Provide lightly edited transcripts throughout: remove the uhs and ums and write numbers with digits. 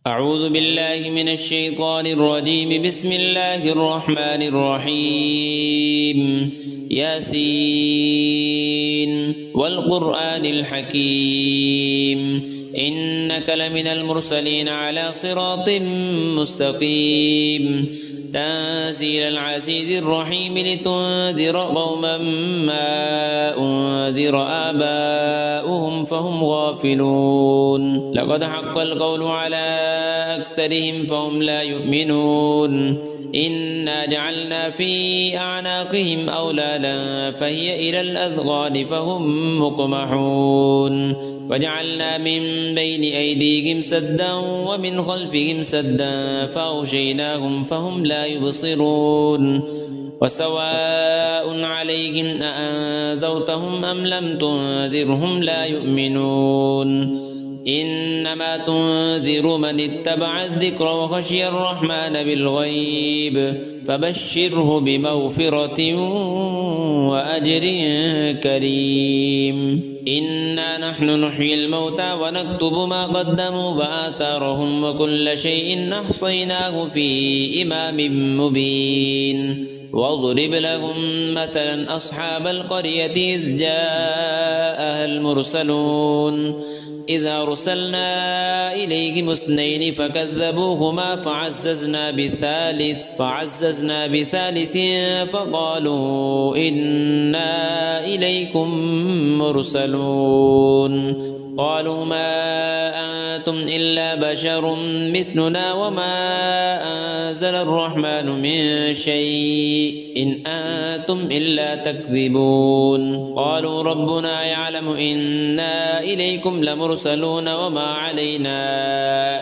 أعوذ بالله من الشيطان الرجيم. بسم الله الرحمن الرحيم. ياسين والقرآن الحكيم إنك لمن المرسلين على صراط مستقيم تنزيل العزيز الرحيم لتنذر قوما ما أنذر آباؤهم فهم غافلون. لقد حق القول على أكثرهم فهم لا يؤمنون. إنا جعلنا في أعناقهم أغلالا فهي إلى الأذقان فهم مقمحون وجعلنا من بين أيديهم سدا ومن خلفهم سدا فأغشيناهم فهم لا يبصرون. وسواء عليهم أأنذرتهم أم لم تنذرهم لا يؤمنون. إنما تنذر من اتبع الذكر وخشي الرحمن بالغيب فبشره بمغفرة وأجر كريم. إنا نحن نحيي الموتى ونكتب ما قدموا وآثارهم وكل شيء أحصيناه في إمام مبين. واضرب لهم مثلا أصحاب القرية إذ جاءها المرسلون إذ أرسلنا إليهم اثنين فكذبوهما فعززنا بثالث فقالوا إنا إليكم مرسلون. قالوا ما أنتم إلا بشر مثلنا وما أنزل الرحمن من شيء إن أنتم إلا تكذبون. قالوا ربنا يعلم إنا إليكم لمرسلون وما علينا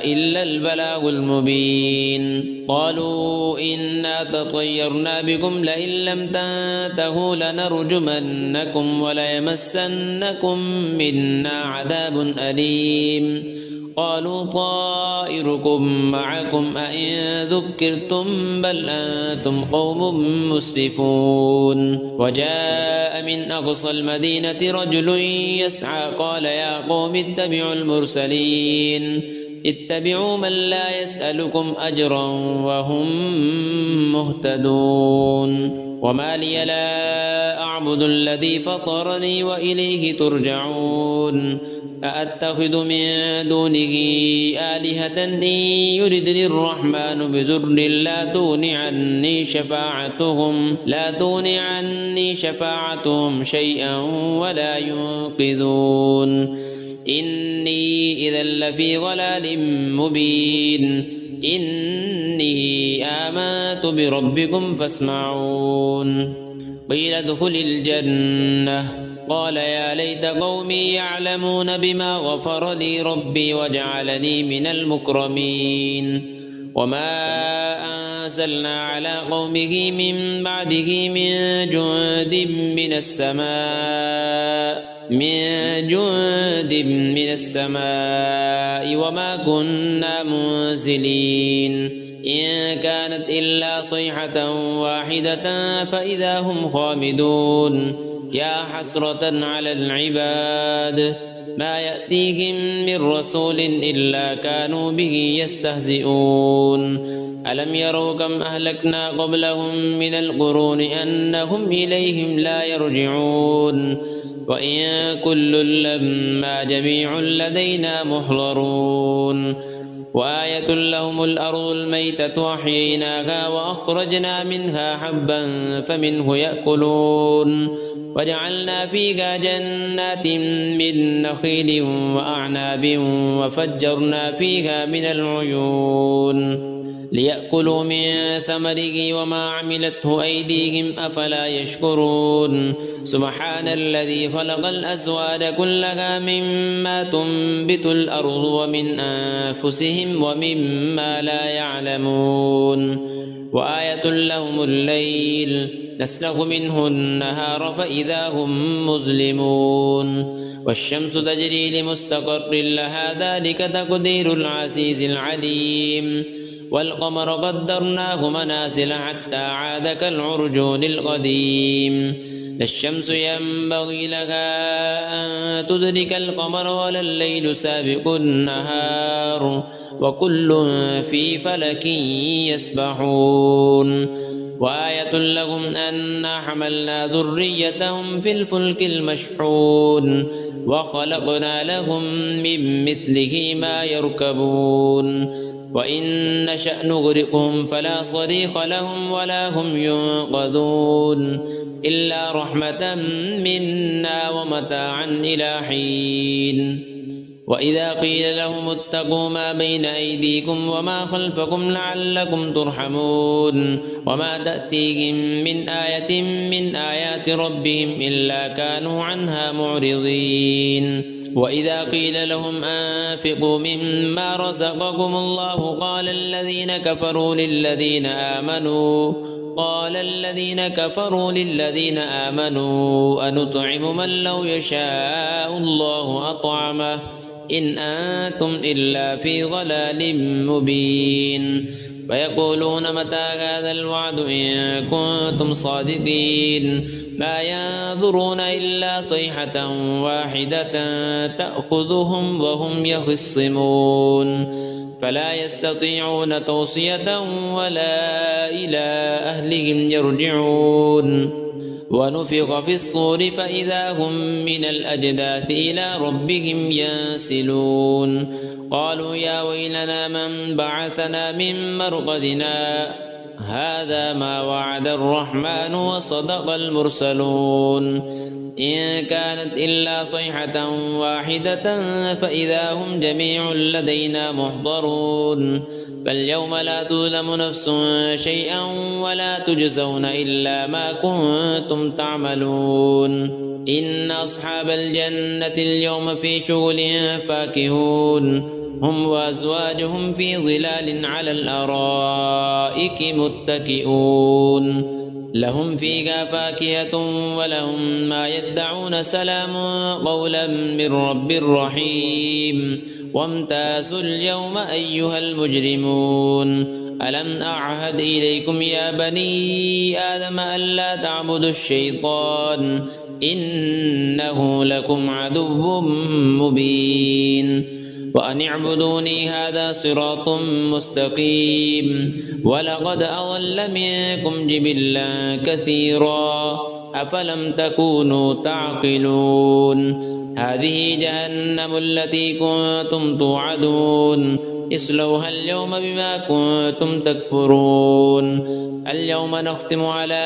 إلا البلاغ المبين. قالوا إنا تطيرنا بكم لئن لم تنتهوا لنرجمنكم وليمسنكم منا عذاب أليم. قالوا طائركم معكم أئن ذكرتم بل أنتم قوم مسرفون. وجاء من أقصى المدينة رجل يسعى قال يا قوم اتبعوا المرسلين اتبعوا من لا يسألكم أجرا وهم مهتدون. وما لي لا أعبد الذي فطرني وإليه ترجعون. أأتخذ من دونه آلهة إن يردني الرحمن بضر لا تغن عني شفاعتهم شيئا ولا ينقذون. إني إذا لفي ضلال مبين. إني آمنت بربكم فاسمعون. قيل ادخل الجنة قال يا ليت قومي يعلمون بما غفر لي ربي وجعلني من المكرمين. وما أنزلنا على قومه من بعده من جند من السماء وما كنا منزلين. إن كانت إلا صيحة واحدة فإذا هم خامدون. يا حسرة على العباد ما يأتيهم من رسول إلا كانوا به يستهزئون. ألم يروا كم أهلكنا قبلهم من القرون أنهم إليهم لا يرجعون. وإن كل لما جميع لدينا محضرون. وآية لهم الأرض الميتة أحييناها وأخرجنا منها حبا فمنه يأكلون. وجعلنا فيها جنات من نخيل وأعناب وفجرنا فيها من العيون ليأكلوا من ثمره وما عملته أيديهم أفلا يشكرون. سبحان الذي خلق الأزواج كلها مما تنبت الأرض ومن أنفسهم ومما لا يعلمون. وآية لهم الليل نسلخ منه النهار فإذا هم مظلمون. والشمس تجري لمستقر لها ذلك تقدير العزيز العليم. والقمر قدرناه منازل حتى عاد كالعرجون القديم. لا الشمس ينبغي لها أن تدرك القمر ولا الليل سابق النهار وكل في فلك يسبحون وآية لهم أنا حملنا ذريتهم في الفلك المشحون وخلقنا لهم من مثله ما يركبون وإن نشأ نغرقهم فلا صريخ لهم ولا هم ينقذون إلا رحمة منا ومتاعا إلى حين وإذا قيل لهم اتقوا ما بين أيديكم وما خلفكم لعلكم ترحمون وما تأتيهم من آية من آيات ربهم إلا كانوا عنها معرضين وإذا قيل لهم أنفقوا مما رزقكم الله قال الذين كفروا للذين آمنوا أنطعم من لو يشاء الله أطعمه إن أنتم إلا في ضلال مبين ويقولون متى هذا الوعد إن كنتم صادقين ما ينظرون إلا صيحة واحدة تأخذهم وهم يخصمون فلا يستطيعون توصية ولا إلى أهلهم يرجعون ونفخ في الصور فإذا هم من الأجداث إلى ربهم ينسلون قالوا يا ويلنا من بعثنا من مرقدنا هذا ما وعد الرحمن وصدق المرسلون إن كانت إلا صيحة واحدة فإذا هم جميع لدينا محضرون فاليوم لا تظلم نفس شيئا ولا تجزون إلا ما كنتم تعملون إن أصحاب الجنة اليوم في شغل فاكهون هم وأزواجهم في ظلال على الأرائك متكئون لهم فيها فاكهة ولهم ما يدعون سلام قولا من رب رحيم وامتازوا اليوم أيها المجرمون ألم أعهد إليكم يا بني آدم ألا تعبدوا الشيطان إنه لكم عدو مبين وأن اعبدوني هذا صراط مستقيم ولقد أضل منكم جبلا كثيرا أفلم تكونوا تعقلون هذه جهنم التي كنتم توعدون اصلوها اليوم بما كنتم تكفرون اليوم نختم على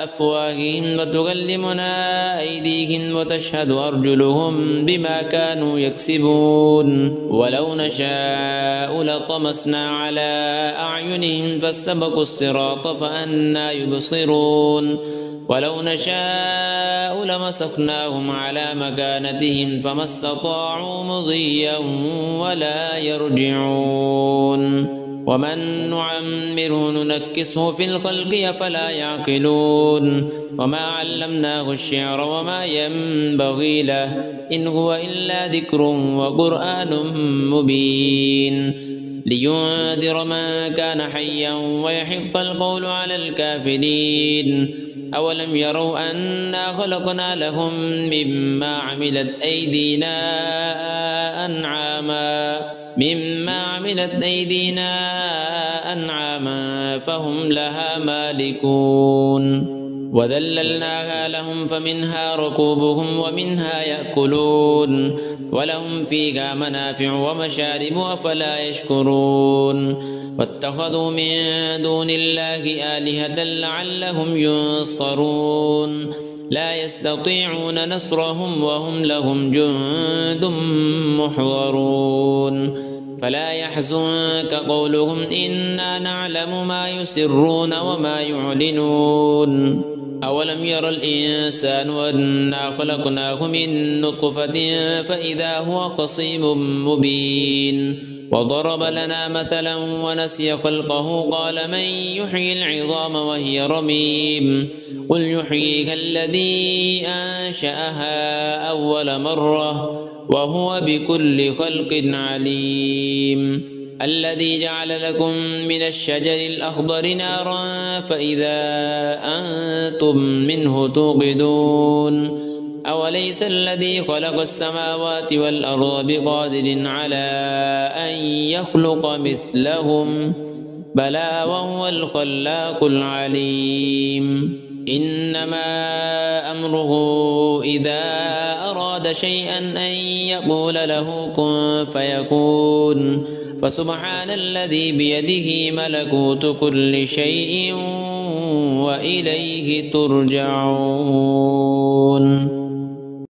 أفواههم وتكلمنا أيديهم وتشهد أرجلهم بما كانوا يكسبون ولو نشاء لطمسنا على أعينهم فاستبقوا الصراط فأنى يبصرون ولو نشاء لمسخناهم على مكانتهم فما استطاعوا مضيا ولا يرجعون ومن نعمره ننكسه في الخلق أفلا يعقلون وما علمناه الشعر وما ينبغي له إن هو إلا ذكر وقرآن مبين لينذر من كان حيا ويحق القول على الكافرين أولم يروا أنا خلقنا لهم مما عملت أيدينا أنعاما فهم لها مالكون وذللناها لهم فمنها ركوبهم ومنها يأكلون ولهم فيها منافع ومشارب أفلا يشكرون واتخذوا من دون الله آلهة لعلهم ينصرون لا يستطيعون نصرهم وهم لهم جند محضرون فلا يحزنك قولهم إنا نعلم ما يسرون وما يعلنون أولم ير الإنسان أنا خلقناه من نطفة فإذا هو خصيم مبين وضرب لنا مثلا ونسي خلقه قال من يحيي العظام وهي رميم قل يحييها الذي أنشأها أول مرة وهو بكل خلق عليم الذي جعل لكم من الشجر الأخضر نارا فإذا أنتم منه توقدون أوليس الذي خلق السماوات والأرض بقادر على أن يخلق مثلهم بلى وهو الخلاق العليم إنما أمره إذا أراد شيئا أن يقول له كن فيكون فسبحان الذي بيده ملكوت كل شيء وإليه ترجعون.